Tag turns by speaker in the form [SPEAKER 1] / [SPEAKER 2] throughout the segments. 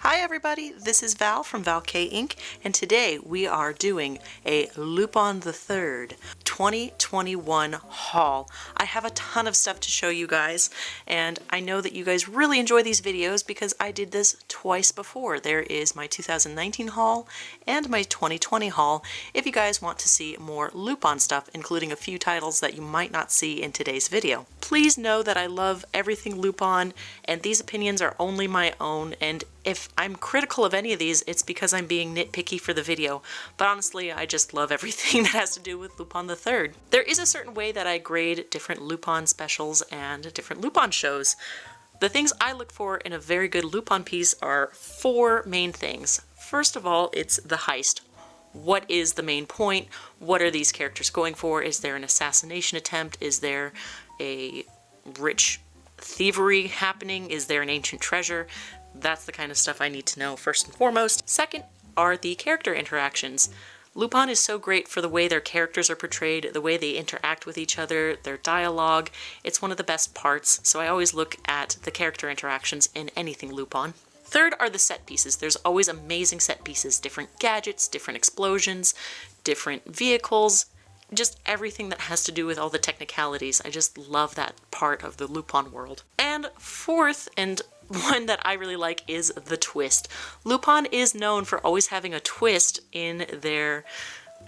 [SPEAKER 1] Hi everybody, this is Val from valkayink, and today we are doing a Lupin the Third 2021 haul. I have a ton of stuff to show you guys, and I know that you guys really enjoy these videos because I did this twice before. There is my 2019 haul and my 2020 haul if you guys want to see more Lupin stuff, including a few titles that you might not see in today's video. Please know that I love everything Lupin, and these opinions are only my own, and if I'm critical of any of these, it's because I'm being nitpicky for the video, but honestly, I just love everything that has to do with Lupin the Third. There is a certain way that I grade different Lupin specials and different Lupin shows. The things I look for in a very good Lupin piece are four main things. First of all, it's the heist. What is the main point? What are these characters going for? Is there an assassination attempt? Is there a rich thievery happening? Is there an ancient treasure? That's the kind of stuff I need to know first and foremost. Second are the character interactions. Lupin is so great for the way their characters are portrayed, the way they interact with each other, their dialogue. It's one of the best parts, so I always look at the character interactions in anything Lupin. Third are the set pieces. There's always amazing set pieces, different gadgets, different explosions, different vehicles, just everything that has to do with all the technicalities. I just love that part of the Lupin world. And fourth, and one that I really like, is the twist. Lupin is known for always having a twist in their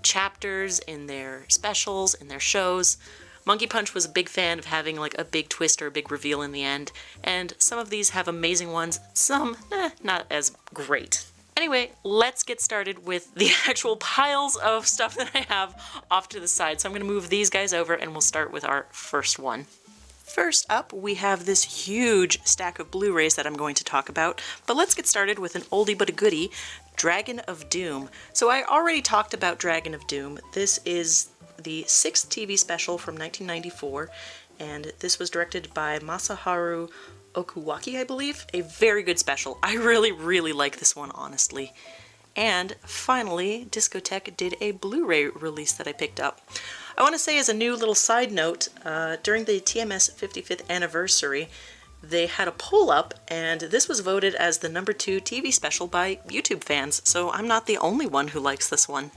[SPEAKER 1] chapters, in their specials, in their shows. Monkey Punch was a big fan of having like a big twist or a big reveal in the end, and some of these have amazing ones, some not as great. Anyway, let's get started with the actual piles of stuff that I have off to the side. So I'm going to move these guys over and we'll start with our first one. First up, we have this huge stack of Blu-rays that I'm going to talk about, but let's get started with an oldie but a goodie, Dragon of Doom. So I already talked about Dragon of Doom. This is the 6th TV special from 1994, and this was directed by Masaharu Okuwaki, I believe. A very good special. I really like this one, honestly. And finally, Discotek did a Blu-ray release that I picked up. I want to say, as a new little side note, during the TMS 55th anniversary, they had a poll up, and this was voted as the #2 TV special by YouTube fans, so I'm not the only one who likes this one.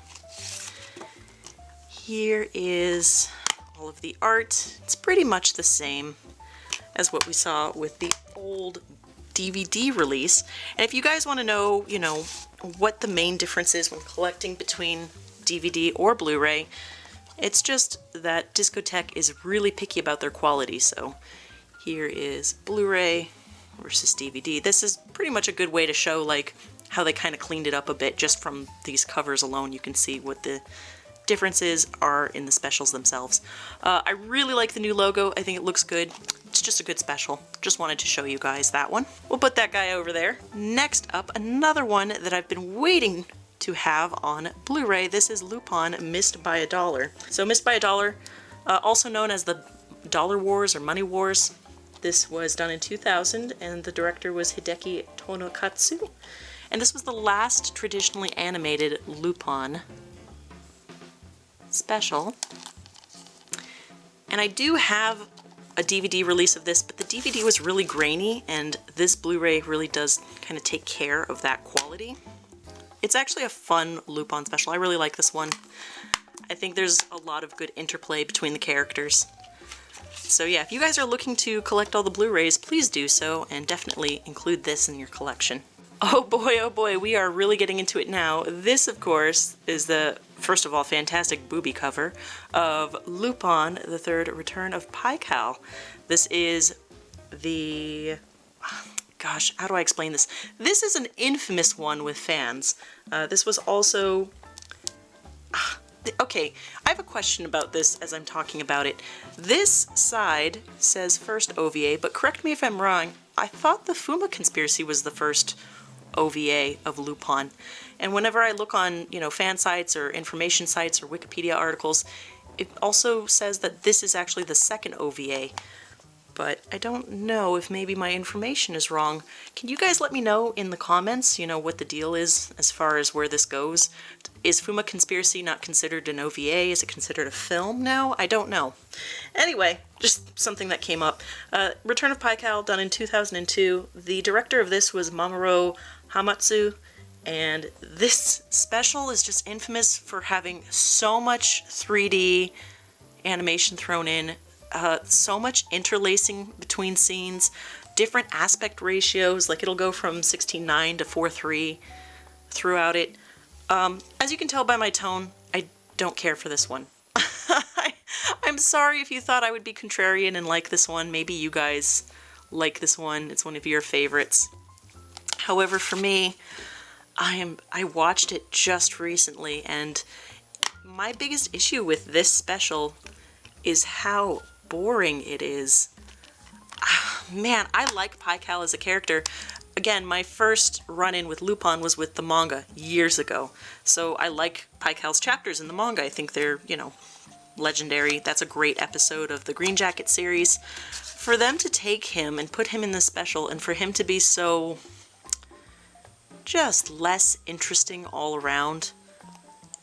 [SPEAKER 1] Here is all of the art. It's pretty much the same as what we saw with the old DVD release. And if you guys want to know, what the main difference is when collecting between DVD or Blu-ray, it's just that Discotek is really picky about their quality. So here is Blu-ray versus DVD. This is pretty much a good way to show like how they kind of cleaned it up a bit. Just from these covers alone, you can see what the differences are in the specials themselves. I really like the new logo. I think it looks good. It's just a good special. Just wanted to show you guys that one. We'll put that guy over there. Next up, another one that I've been waiting to have on Blu-ray. This is Lupin Missed by a Dollar. So Missed by a Dollar, also known as the Dollar Wars or Money Wars. This was done in 2000, and the director was Hideki Tonokatsu. And this was the last traditionally animated Lupin special. And I do have a DVD release of this, but the DVD was really grainy, and this Blu-ray really does kind of take care of that quality. It's actually a fun Lupin special. I really like this one. I think there's a lot of good interplay between the characters. So yeah, if you guys are looking to collect all the Blu-rays, please do so, and definitely include this in your collection. Oh boy, we are really getting into it now. This, of course, is the, first of all, fantastic booby cover of Lupin the Third Return of Pycal. This is the... gosh, how do I explain this? This is an infamous one with fans. This was also... okay, I have a question about this as I'm talking about it. This side says first OVA, but correct me if I'm wrong, I thought the Fuma Conspiracy was the first OVA of Lupin. And whenever I look on, fan sites or information sites or Wikipedia articles, it also says that this is actually the second OVA. But I don't know if maybe my information is wrong. Can you guys let me know in the comments, what the deal is as far as where this goes? Is Fuma Conspiracy not considered an OVA? Is it considered a film now? I don't know. Anyway, just something that came up. Return of Pycal, done in 2002. The director of this was Mamoru Hamatsu. And this special is just infamous for having so much 3D animation thrown in, so much interlacing between scenes, different aspect ratios, like it'll go from 16:9 to 4:3 throughout it. As you can tell by my tone, I don't care for this one. I'm sorry if you thought I would be contrarian and like this one. Maybe you guys like this one. It's one of your favorites. However, for me, I watched it just recently, and my biggest issue with this special is how boring it is. Man, I like Pycal as a character. Again, my first run-in with Lupin was with the manga years ago, so I like Pycal's chapters in the manga. I think they're, you know, legendary. That's a great episode of the Green Jacket series. For them to take him and put him in the special, and for him to be so just less interesting all around.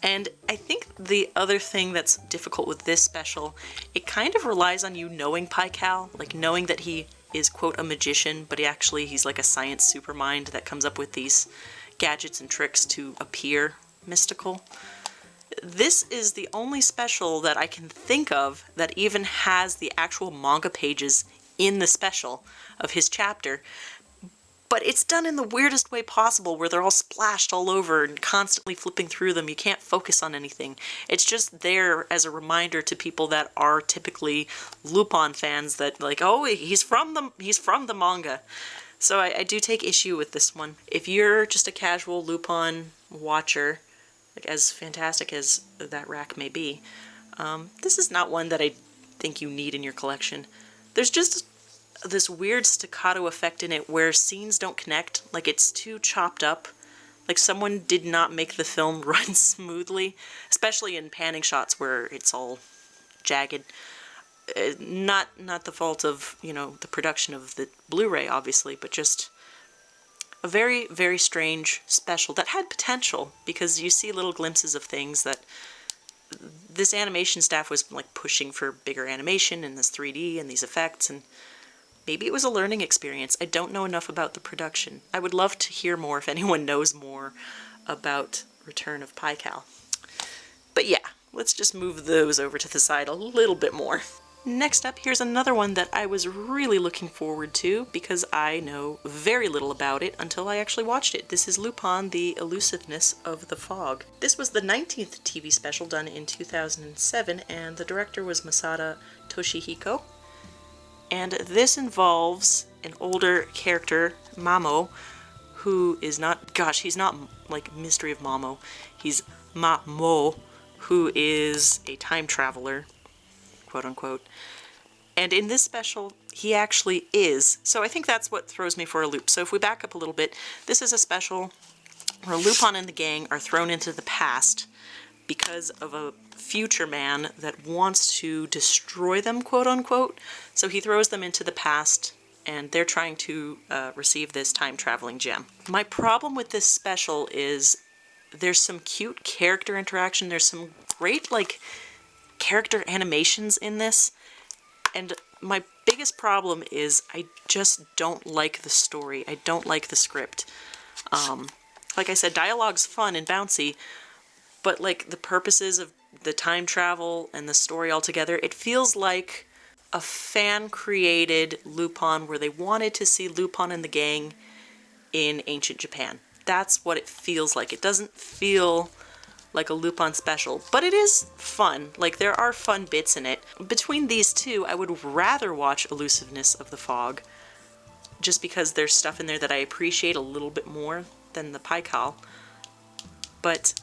[SPEAKER 1] And I think the other thing that's difficult with this special, it kind of relies on you knowing Pycal, like knowing that he is, quote, a magician, but he's like a science supermind that comes up with these gadgets and tricks to appear mystical. This is the only special that I can think of that even has the actual manga pages in the special of his chapter. But it's done in the weirdest way possible, where they're all splashed all over and constantly flipping through them. You can't focus on anything. It's just there as a reminder to people that are typically Lupin fans that, like, oh, he's from the manga. So I do take issue with this one. If you're just a casual Lupin watcher, like as fantastic as that rack may be, this is not one that I think you need in your collection. There's just this weird staccato effect in it where scenes don't connect, like it's too chopped up. Like someone did not make the film run smoothly, especially in panning shots where it's all jagged. Not the fault of, you know, the production of the Blu-ray, obviously, but just a very, very strange special that had potential, because you see little glimpses of things that this animation staff was like pushing for bigger animation and this 3D and these effects, and maybe it was a learning experience. I don't know enough about the production. I would love to hear more if anyone knows more about Return of Pycal. But yeah, let's just move those over to the side a little bit more. Next up, here's another one that I was really looking forward to because I know very little about it until I actually watched it. This is Lupin, the Elusiveness of the Fog. This was the 19th TV special done in 2007, and the director was Masada Toshihiko. And this involves an older character, Mamo, who is not, gosh, he's not like Mystery of Mamo. He's Mamo, who is a time traveler, quote unquote. And in this special, he actually is. So I think that's what throws me for a loop. So if we back up a little bit, this is a special where Lupin and the gang are thrown into the past because of a future man that wants to destroy them, quote unquote. So he throws them into the past, and they're trying to receive this time-traveling gem. My problem with this special is there's some cute character interaction, there's some great, like, character animations in this, and my biggest problem is I just don't like the story. I don't like the script. Like I said, dialogue's fun and bouncy, but like the purposes of the time travel and the story altogether, it feels like a fan-created Lupin where they wanted to see Lupin and the gang in ancient Japan. That's what it feels like. It doesn't feel like a Lupin special, but it is fun. Like, there are fun bits in it. Between these two, I would rather watch Elusiveness of the Fog, just because there's stuff in there that I appreciate a little bit more than the Pycal. But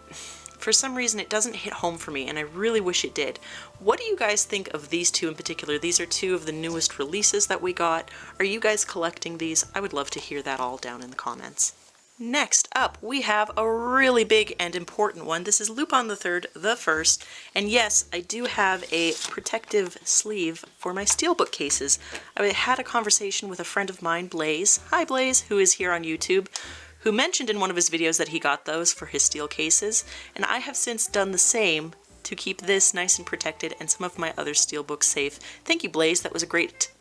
[SPEAKER 1] for some reason, it doesn't hit home for me, and I really wish it did. What do you guys think of these two in particular? These are two of the newest releases that we got. Are you guys collecting these? I would love to hear that all down in the comments. Next up, we have a really big and important one. This is Lupin the Third, the First, and yes, I do have a protective sleeve for my steelbook cases. I had a conversation with a friend of mine, Blaze, hi Blaze, who is here on YouTube, who mentioned in one of his videos that he got those for his steel cases, and I have since done the same to keep this nice and protected and some of my other steelbooks safe. Thank you, Blaze, that was a great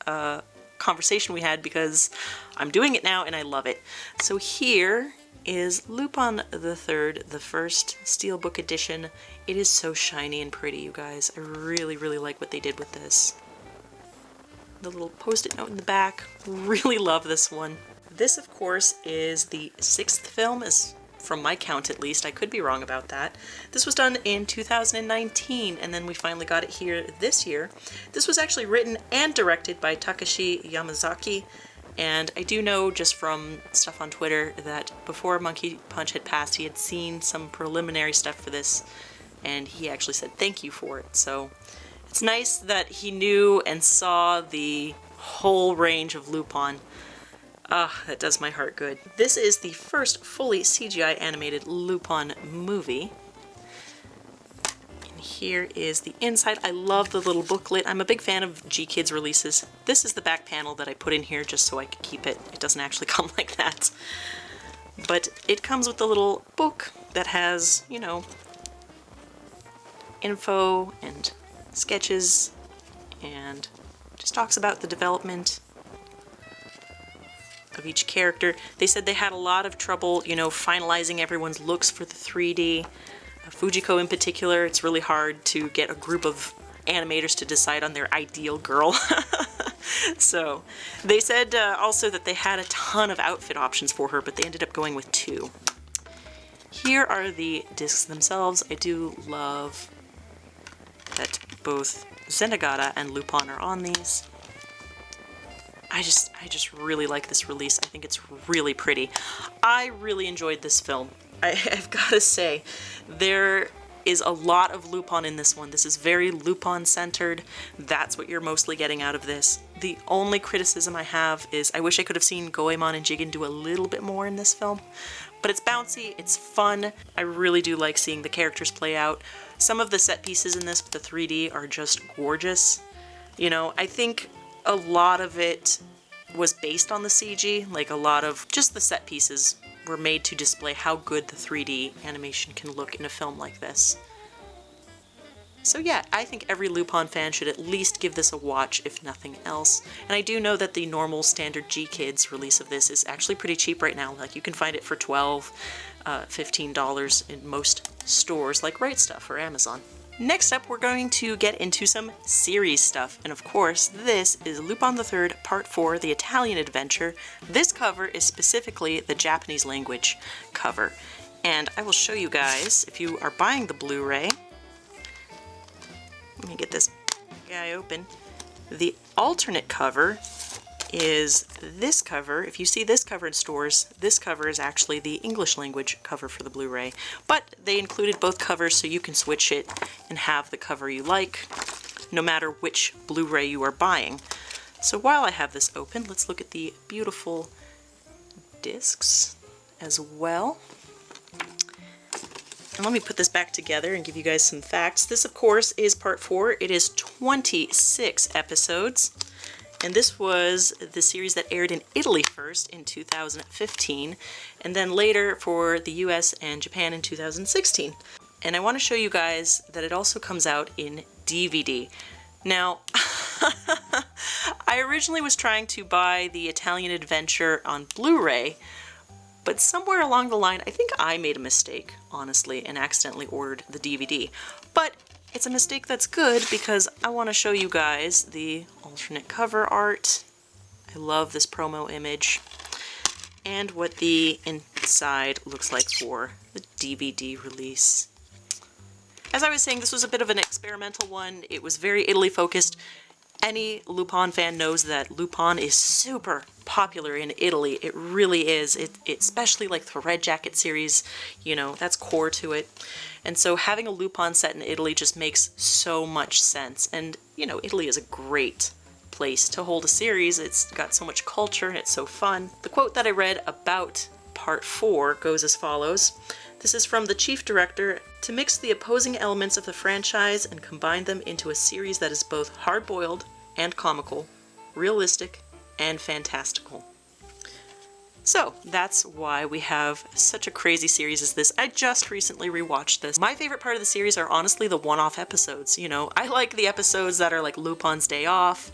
[SPEAKER 1] conversation we had because I'm doing it now and I love it. So here is Lupin the Third, the first Steelbook edition. It is so shiny and pretty, you guys. I really, really like what they did with this. The little post-it note in the back. Really love this one. This, of course, is the 6th film, as from my count at least. I could be wrong about that. This was done in 2019, and then we finally got it here this year. This was actually written and directed by Takashi Yamazaki, and I do know just from stuff on Twitter that before Monkey Punch had passed, he had seen some preliminary stuff for this, and he actually said thank you for it. So it's nice that he knew and saw the whole range of Lupin. Ah, that does my heart good. This is the first fully CGI animated Lupin movie. And here is the inside. I love the little booklet. I'm a big fan of G-Kids releases. This is the back panel that I put in here just so I could keep it. It doesn't actually come like that. But it comes with the little book that has, you know, info and sketches and just talks about the development of each character. They said they had a lot of trouble, you know, finalizing everyone's looks for the 3D. Fujiko in particular, it's really hard to get a group of animators to decide on their ideal girl. So they said also that they had a ton of outfit options for her, but they ended up going with 2. Here are the discs themselves. I do love that both Zenigata and Lupin are on these. I just really like this release. I think it's really pretty. I really enjoyed this film. I've got to say, there is a lot of Lupin in this one. This is very Lupin-centered. That's what you're mostly getting out of this. The only criticism I have is I wish I could have seen Goemon and Jigen do a little bit more in this film. But it's bouncy, it's fun. I really do like seeing the characters play out. Some of the set pieces in this with the 3D are just gorgeous. You know, I think a lot of it was based on the CG, like a lot of just the set pieces were made to display how good the 3D animation can look in a film like this. So yeah, I think every Lupin fan should at least give this a watch, if nothing else. And I do know that the normal standard G-Kids release of this is actually pretty cheap right now. Like, you can find it for $12, $15 in most stores like Right Stuff or Amazon. Next up, we're going to get into some series stuff, and of course, this is Lupin the Third Part 4, The Italian Adventure. This cover is specifically the Japanese language cover, and I will show you guys, if you are buying the Blu-ray, let me get this guy open, the alternate cover is this cover. If you see this cover in stores, this cover is actually the English language cover for the Blu-ray. But they included both covers so you can switch it and have the cover you like, no matter which Blu-ray you are buying. So while I have this open, let's look at the beautiful discs as well. And let me put this back together and give you guys some facts. This, of course, is Part 4. It is 26 episodes. And this was the series that aired in Italy first in 2015, and then later for the US and Japan in 2016. And I want to show you guys that it also comes out in DVD. Now, I originally was trying to buy the Italian Adventure on Blu-ray, but somewhere along the line, I think I made a mistake, honestly, and accidentally ordered the DVD. But it's a mistake that's good because I want to show you guys the alternate cover art. I love this promo image. And what the inside looks like for the DVD release. As I was saying, this was a bit of an experimental one. It was very Italy focused. Any Lupin fan knows that Lupin is super popular in Italy. It really is. It especially like the Red Jacket series, you know, that's core to it. And so having a Lupin set in Italy just makes so much sense. And, you know, Italy is a great place to hold a series. It's got so much culture and it's so fun. The quote that I read about Part 4 goes as follows. This is from the chief director: to mix the opposing elements of the franchise and combine them into a series that is both hard-boiled and comical, realistic and fantastical. So that's why we have such a crazy series as this. I just recently rewatched this. My favorite part of the series are honestly the one-off episodes. You know, I like the episodes that are like Lupin's Day Off,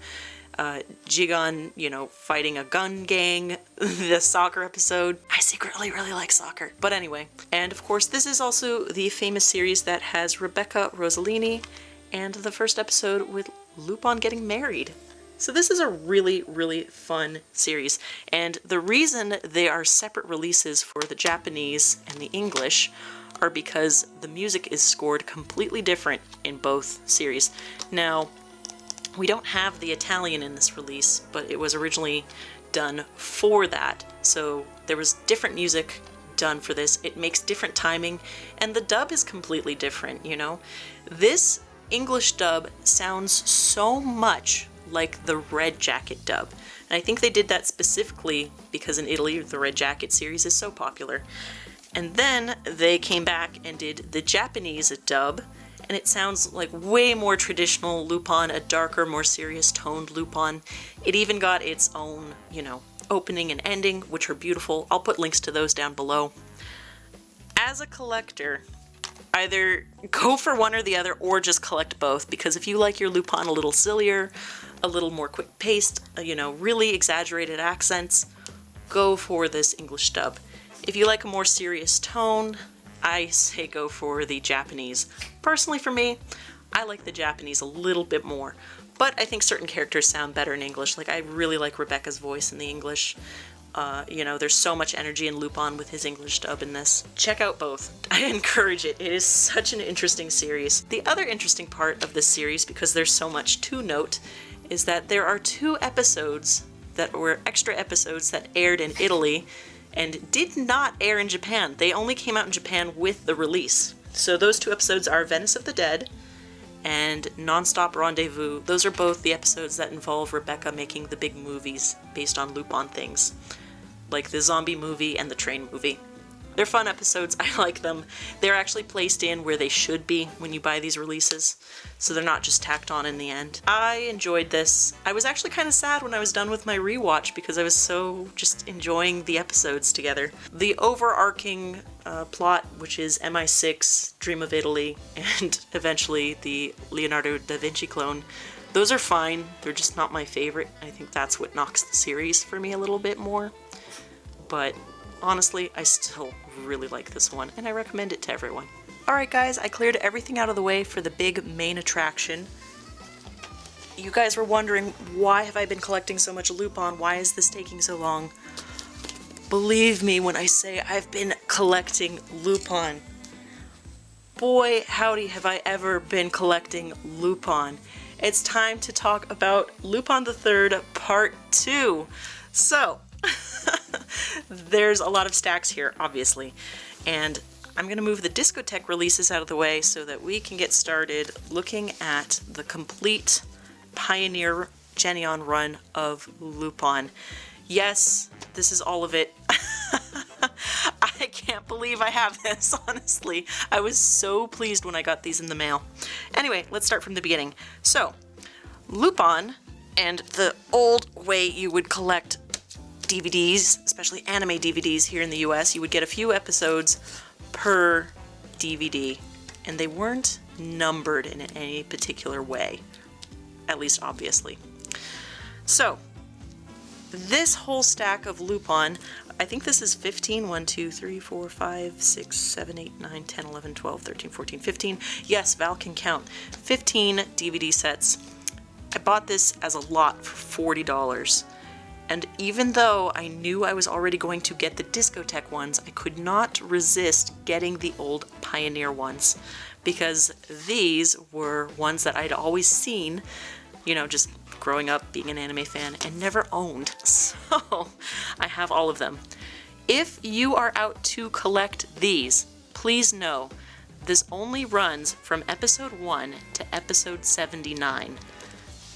[SPEAKER 1] Jigon, you know, fighting a gun gang, the soccer episode. I secretly really like soccer. But anyway, and of course this is also the famous series that has Rebecca Rossellini and the first episode with Lupin getting married. So this is a really, really fun series, and the reason they are separate releases for the Japanese and the English are because the music is scored completely different in both series. Now, we don't have the Italian in this release, but it was originally done for that, so there was different music done for this. It makes different timing, and the dub is completely different, you know? This English dub sounds so much like the Red Jacket dub. And I think they did that specifically because in Italy the Red Jacket series is so popular. And then they came back and did the Japanese dub, and it sounds like way more traditional Lupin, a darker, more serious toned Lupin. It even got its own, you know, opening and ending, which are beautiful. I'll put links to those down below. As a collector, either go for one or the other, or just collect both, because if you like your Lupin a little sillier, a little more quick-paced, you know, really exaggerated accents, go for this English dub. If you like a more serious tone, I say go for the Japanese. Personally for me, I like the Japanese a little bit more, but I think certain characters sound better in English. Like, I really like Rebecca's voice in the English. You know, there's so much energy in Lupin with his English dub in this. Check out both. I encourage it. It is such an interesting series. The other interesting part of this series, because there's so much to note, is that there are 2 episodes that were extra episodes that aired in Italy and did not air in Japan. They only came out in Japan with the release. So those 2 episodes are Venice of the Dead and Non-Stop Rendezvous. Those are both the episodes that involve Rebecca making the big movies based on Lupin things, like the zombie movie and the train movie. They're fun episodes. I like them. They're actually placed in where they should be when you buy these releases, so they're not just tacked on in the end. I enjoyed this. I was actually kind of sad when I was done with my rewatch because I was so just enjoying the episodes together. The overarching plot, which is MI6, Dream of Italy, and eventually the Leonardo da Vinci clone, those are fine. They're just not my favorite. I think that's what knocks the series for me a little bit more. But honestly, I still really like this one, and I recommend it to everyone. Alright guys, I cleared everything out of the way for the big main attraction. You guys were wondering, why have I been collecting so much Lupin? Why is this taking so long? Believe me when I say I've been collecting Lupin. Boy, howdy have I ever been collecting Lupin. It's time to talk about Lupin the Third Part 2. So, there's a lot of stacks here, obviously, and I'm going to move the Discotek releases out of the way so that we can get started looking at the complete Pioneer Geneon run of Lupin. Yes, this is all of it. I can't believe I have this, honestly. I was so pleased when I got these in the mail. Anyway, let's start from the beginning. So, Lupin, and the old way you would collect DVDs, especially anime DVDs here in the US, you would get a few episodes per DVD, and they weren't numbered in any particular way, at least obviously. So, this whole stack of Lupin, I think this is 15, 1, 2, 3, 4, 5, 6, 7, 8, 9, 10, 11, 12, 13, 14, 15. Yes, Val can count. 15 DVD sets. I bought this as a lot for $40. And even though I knew I was already going to get the Discotek ones, I could not resist getting the old Pioneer ones, because these were ones that I'd always seen, you know, just growing up being an anime fan, and never owned. So I have all of them. If you are out to collect these, please know this only runs from episode 1 to episode 79.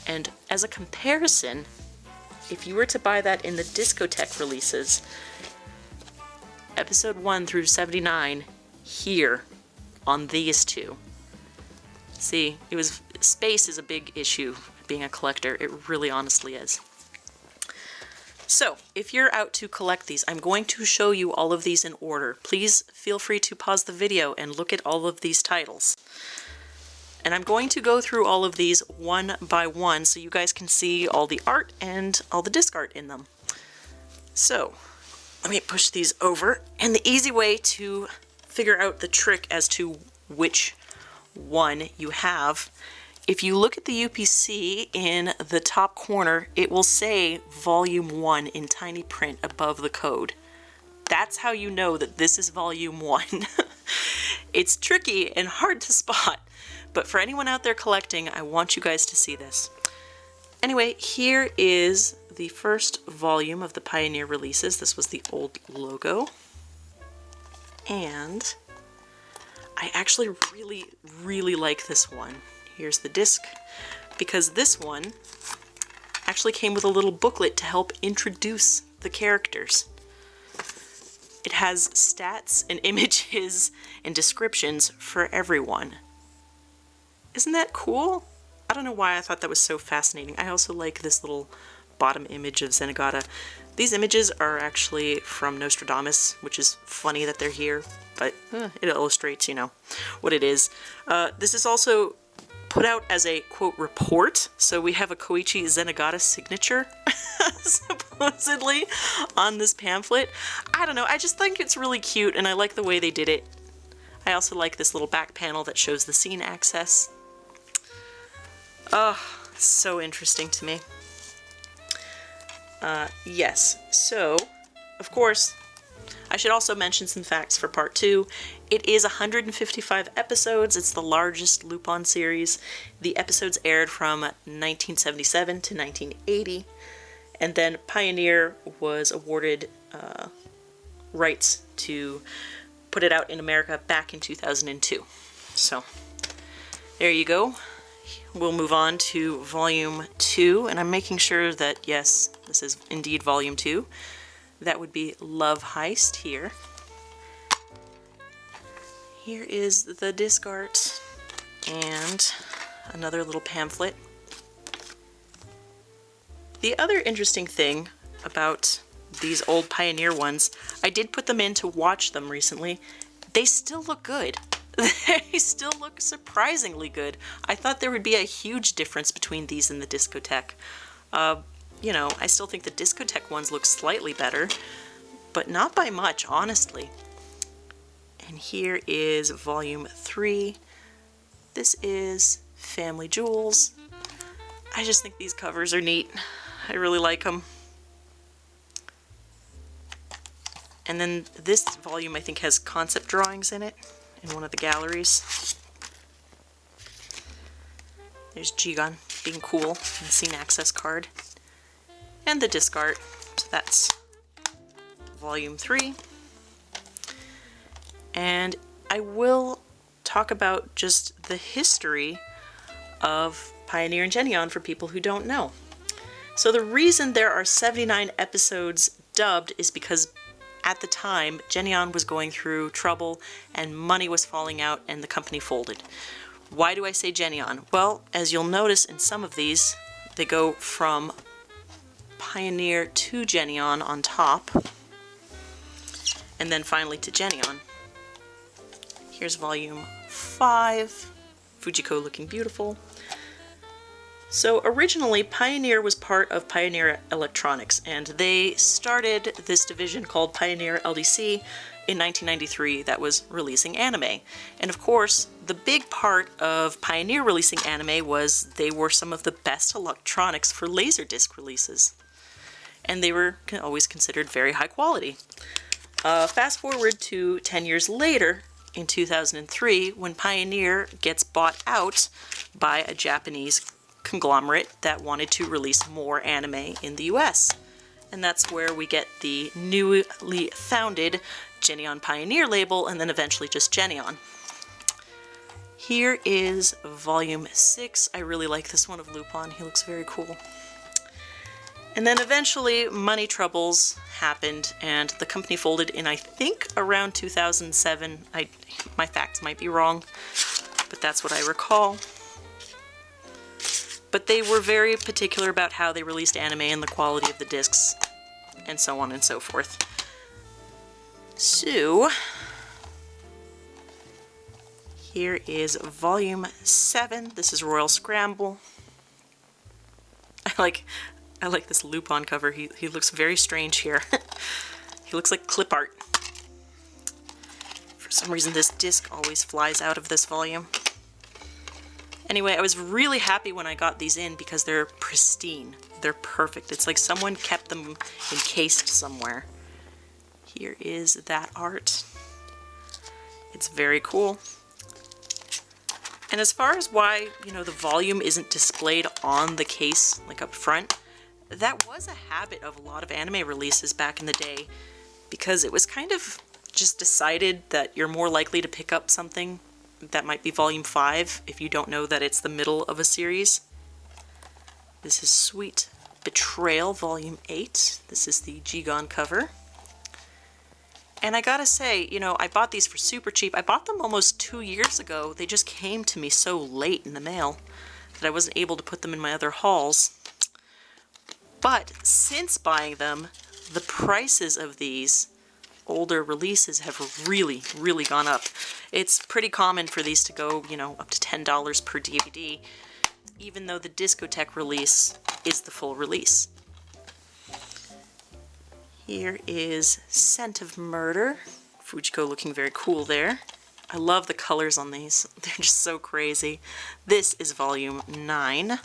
[SPEAKER 1] And as a comparison, if you were to buy that in the Discotek releases, episode 1 through 79 here on these 2. See, space is a big issue being a collector. It really honestly is. So, if you're out to collect these, I'm going to show you all of these in order. Please feel free to pause the video and look at all of these titles. And I'm going to go through all of these one by one so you guys can see all the art and all the disc art in them. So let me push these over, and the easy way to figure out the trick as to which one you have, if you look at the UPC in the top corner, it will say Volume 1 in tiny print above the code. That's how you know that this is Volume 1. It's tricky and hard to spot, but for anyone out there collecting, I want you guys to see this. Anyway, here is the first volume of the Pioneer releases. This was the old logo. And I actually really like this one. Here's the disc, because this one actually came with a little booklet to help introduce the characters. It has stats and images and descriptions for everyone. Isn't that cool? I don't know why I thought that was so fascinating. I also like this little bottom image of Zenigata. These images are actually from Nostradamus, which is funny that they're here, but it illustrates, you know, what it is. This is also put out as a, quote, report, so we have a Koichi Zenigata signature, supposedly, on this pamphlet. I don't know, I just think it's really cute, and I like the way they did it. I also like this little back panel that shows the scene access. Oh, so interesting to me. Yes, so, of course, I should also mention some facts for part 2. It is 155 episodes. It's the largest Lupin series. The episodes aired from 1977 to 1980, and then Pioneer was awarded rights to put it out in America back in 2002. So, there you go. We'll move on to Volume 2, and I'm making sure that, yes, this is indeed Volume 2. That would be Love Heist here. Here is the disc art and another little pamphlet. The other interesting thing about these old Pioneer ones, I did put them in to watch them recently. They still look good. They still look surprisingly good. I thought there would be a huge difference between these and the Discotek. You know, I still think the Discotek ones look slightly better, but not by much, honestly. And here is Volume 3. This is Family Jewels. I just think these covers are neat. I really like them. And then this volume, I think, has concept drawings in it, in one of the galleries. There's Jigon being cool, and the scene access card. And the disc art. So that's Volume 3. And I will talk about just the history of Pioneer and Genion for people who don't know. So the reason there are 79 episodes dubbed is because at the time, Genion was going through trouble and money was falling out and the company folded. Why do I say Genion? Well, as you'll notice in some of these, they go from Pioneer to Genion on top, and then finally to Genion. Here's Volume 5, Fujiko looking beautiful. So originally, Pioneer was part of Pioneer Electronics, and they started this division called Pioneer LDC in 1993 that was releasing anime. And of course, the big part of Pioneer releasing anime was they were some of the best electronics for Laserdisc releases. And they were always considered very high quality. Fast forward to 10 years later, in 2003, when Pioneer gets bought out by a Japanese conglomerate that wanted to release more anime in the US. And that's where we get the newly founded Genion Pioneer label, and then eventually just Genion. Here is Volume 6. I really like this one of Lupin. He looks very cool. And then eventually money troubles happened and the company folded in, I think, around 2007. My facts might be wrong, but that's what I recall. But they were very particular about how they released anime and the quality of the discs, and so on and so forth. So, Here is volume 7. This is Royal Scramble. I like this Lupin cover. He looks very strange here. He looks like clip art. For some reason this disc always flies out of this volume. Anyway, I was really happy when I got these in because they're pristine. They're perfect. It's like someone kept them encased somewhere. Here is that art. It's very cool. And as far as why, you know, the volume isn't displayed on the case, like up front, that was a habit of a lot of anime releases back in the day, because it was kind of just decided that you're more likely to pick up something that might be volume 5 if you don't know that it's the middle of a series. This is Sweet Betrayal, volume 8. This is the G-Gon cover. And I gotta say, you know, I bought these for super cheap. I bought them almost 2 years ago. They just came to me so late in the mail that I wasn't able to put them in my other hauls. But since buying them, the prices of these older releases have really, really gone up. It's pretty common for these to go, you know, up to $10 per DVD, even though the Discotek release is the full release. Here is Scent of Murder. Fujiko looking very cool there. I love the colors on these. They're just so crazy. This is volume 9.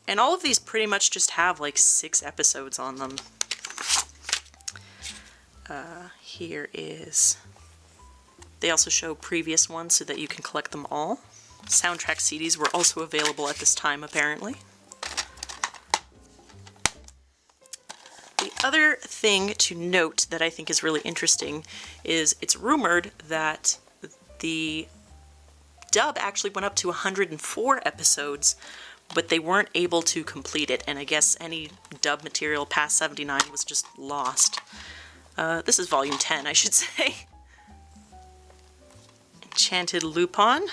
[SPEAKER 1] And all of these pretty much just have like 6 episodes on them. Here is... They also show previous ones so that you can collect them all. Soundtrack CDs were also available at this time, apparently. The other thing to note that I think is really interesting is it's rumored that the dub actually went up to 104 episodes, but they weren't able to complete it, and I guess any dub material past 79 was just lost. This is volume 10, I should say. Enchanted Lupin.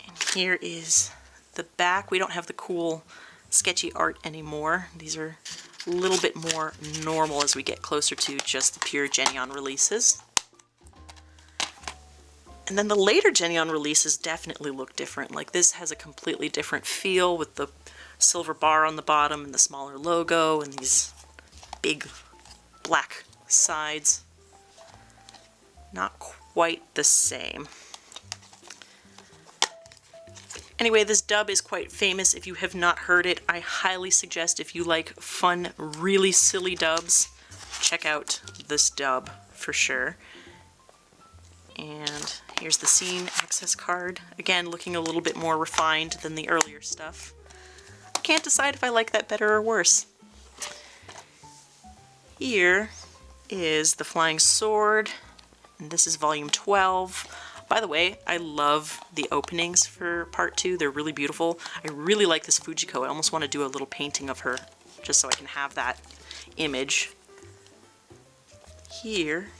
[SPEAKER 1] And here is the back. We don't have the cool sketchy art anymore. These are a little bit more normal as we get closer to just the pure Geneon releases. And then the later Geneon releases definitely look different. Like this has a completely different feel with the silver bar on the bottom and the smaller logo and these big black sides. Not quite the same. Anyway, this dub is quite famous. If you have not heard it, I highly suggest, if you like fun, really silly dubs, check out this dub for sure. And here's the scene access card. Again, looking a little bit more refined than the earlier stuff. I can't decide if I like that better or worse. Here is the Flying Sword, and this is volume 12. By the way, I love the openings for part 2. They're really beautiful. I really like this Fujiko. I almost want to do a little painting of her just so I can have that image. Here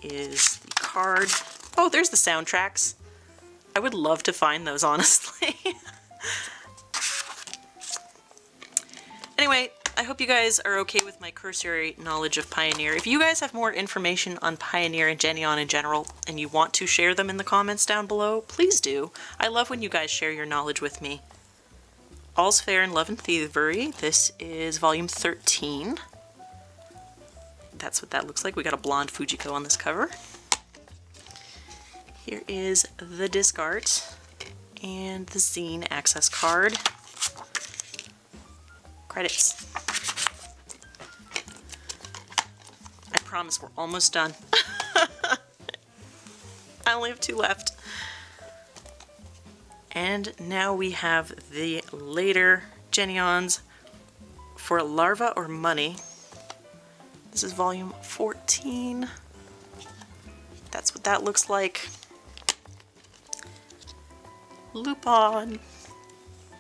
[SPEAKER 1] is the card. Oh, there's the soundtracks. I would love to find those, honestly. Anyway, I hope you guys are okay with my cursory knowledge of Pioneer. If you guys have more information on Pioneer and Geneon in general, and you want to share them in the comments down below, please do. I love when you guys share your knowledge with me. All's Fair in Love and Thievery. This is volume 13. That's what that looks like. We got a blonde Fujiko on this cover. Here is the disc art and the zine access card. Credits. I promise we're almost done. I only have 2 left. And now we have the later Geneons for Larva or Money. This is volume 14. That's what that looks like. Lupin.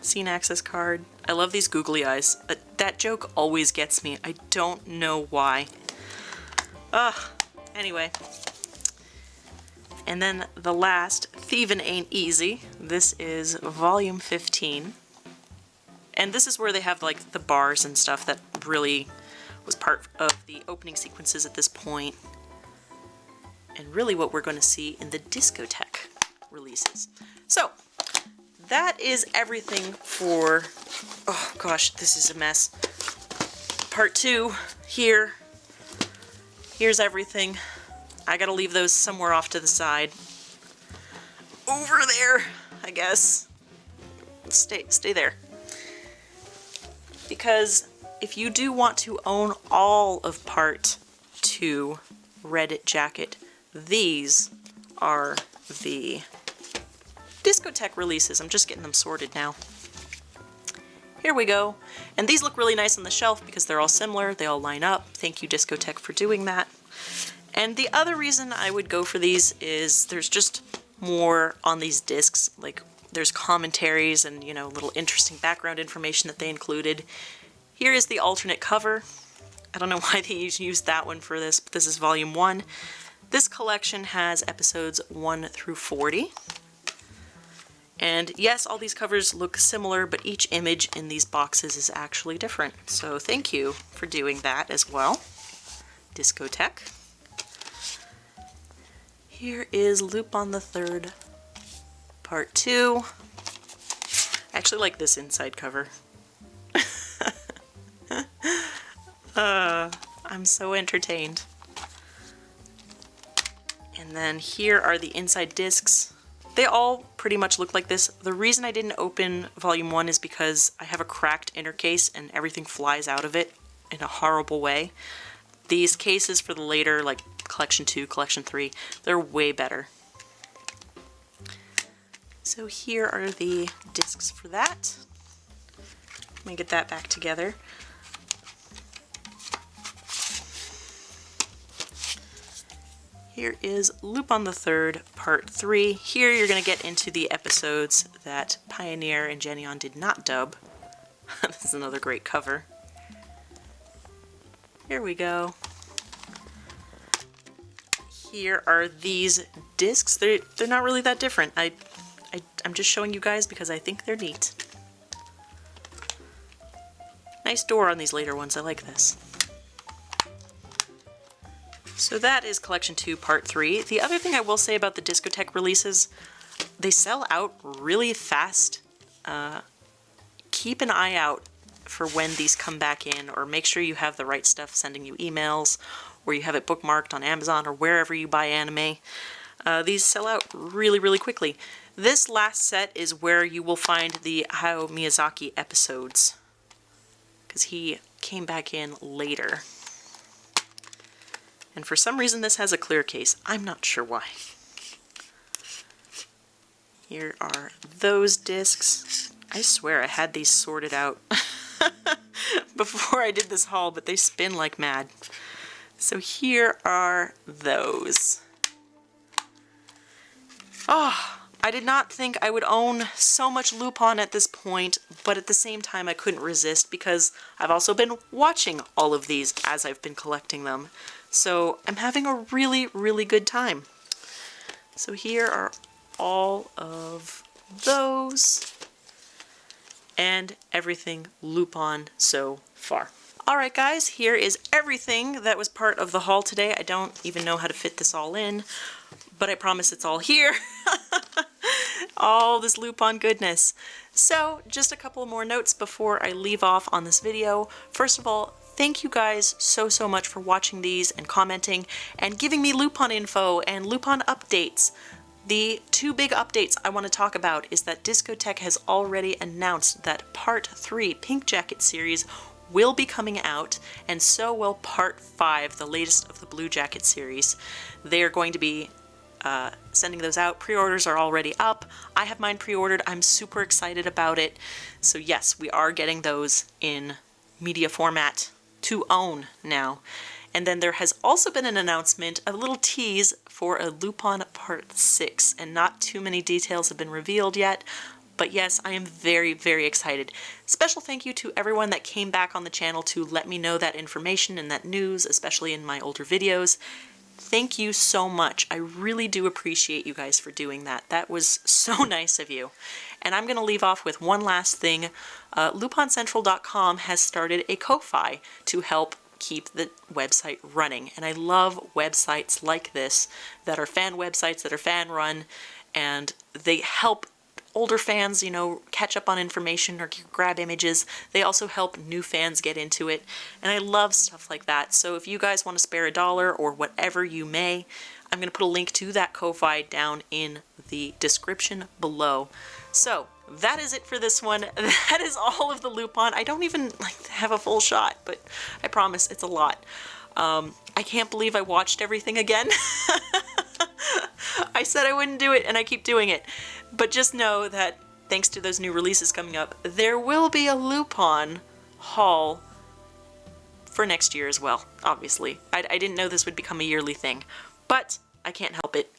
[SPEAKER 1] Scene access card. I love these googly eyes. That joke always gets me. I don't know why. Ugh. Anyway. And then the last, Thievin' Ain't Easy. This is volume 15. And this is where they have like the bars and stuff that really was part of the opening sequences at this point. and really what we're going to see in the Discotek releases. So that is everything for, oh gosh, this is a mess. Part 2 here. Here's everything. I gotta leave those somewhere off to the side. Over there, I guess. Stay there. Because if you do want to own all of Part 2 Red Jacket, these are the Discotek releases. I'm just getting them sorted now. Here we go. And these look really nice on the shelf because they're all similar. They all line up. Thank you, Discotek, for doing that. And the other reason I would go for these is there's just more on these discs. Like, there's commentaries and, you know, little interesting background information that they included. Here is the alternate cover. I don't know why they used that one for this, but this is volume 1. This collection has episodes 1 through 40. And yes, all these covers look similar, but each image in these boxes is actually different. So thank you for doing that as well, Discotek. Here is Lupin the Third, Part 2. I actually like this inside cover. I'm so entertained. And then here are the inside discs. They all pretty much look like this. The reason I didn't open volume 1 is because I have a cracked inner case and everything flies out of it in a horrible way. These cases for the later, like collection 2, collection 3, they're way better. So here are the discs for that. Let me get that back together. Here is Lupin the Third, Part 3. Here you're going to get into the episodes that Pioneer and Genion did not dub. This is another great cover. Here we go. Here are these discs. They're not really that different. I'm just showing you guys because I think they're neat. Nice door on these later ones. I like this. So that is Collection 2, Part 3. The other thing I will say about the Discotek releases, they sell out really fast. Keep an eye out for when these come back in, or make sure you have the right stuff sending you emails, or you have it bookmarked on Amazon or wherever you buy anime. These sell out really, really quickly. This last set is where you will find the Hayao Miyazaki episodes, because he came back in later. And for some reason this has a clear case. I'm not sure why. Here are those discs. I swear I had these sorted out before I did this haul, but they spin like mad. So here are those. Oh, I did not think I would own so much Lupin at this point, but at the same time I couldn't resist because I've also been watching all of these as I've been collecting them. So I'm having a really, really good time. So here are all of those and everything Lupin so far. Alright guys, here is everything that was part of the haul today. I don't even know how to fit this all in, but I promise it's all here. All this Lupin goodness. So just a couple more notes before I leave off on this video. First of all, thank you guys so much for watching these and commenting and giving me Lupin info and Lupin updates. The two big updates I want to talk about is that Discotek has already announced that Part 3 Pink Jacket series will be coming out, and so will Part 5, the latest of the Blue Jacket series. They are going to be sending those out. Pre-orders are already up. I have mine pre-ordered. I'm super excited about it. So yes, we are getting those in media format to own now. And then there has also been an announcement, a little tease for a Lupin Part 6, and not too many details have been revealed yet, but yes, I am very, very excited. Special thank you to everyone that came back on the channel to let me know that information and that news, especially in my older videos. Thank you so much. I really do appreciate you guys for doing that. That was so nice of you. And I'm going to leave off with one last thing. LupinCentral.com has started a Ko-Fi to help keep the website running. And I love websites like this that are fan websites, that are fan run, and they help older fans, you know, catch up on information or grab images. They also help new fans get into it, and I love stuff like that. So if you guys want to spare $1 or whatever you may, I'm going to put a link to that Ko-Fi down in the description below. So that is it for this one. That is all of the Lupin. I don't even have a full shot, but I promise it's a lot. I can't believe I watched everything again. I said I wouldn't do it, and I keep doing it. But just know that thanks to those new releases coming up, there will be a Lupin haul for next year as well, obviously. I didn't know this would become a yearly thing, but I can't help it.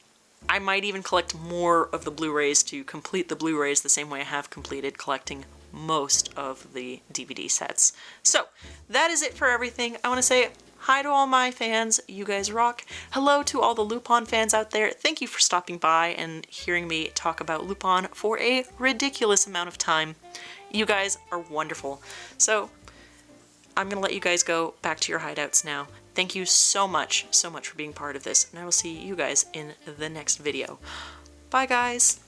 [SPEAKER 1] I might even collect more of the Blu-rays to complete the Blu-rays the same way I have completed collecting most of the DVD sets. So, that is it for everything. I want to say hi to all my fans. You guys rock. Hello to all the Lupin fans out there. Thank you for stopping by and hearing me talk about Lupin for a ridiculous amount of time. You guys are wonderful. So, I'm going to let you guys go back to your hideouts now. Thank you so much for being part of this, and I will see you guys in the next video. Bye, guys!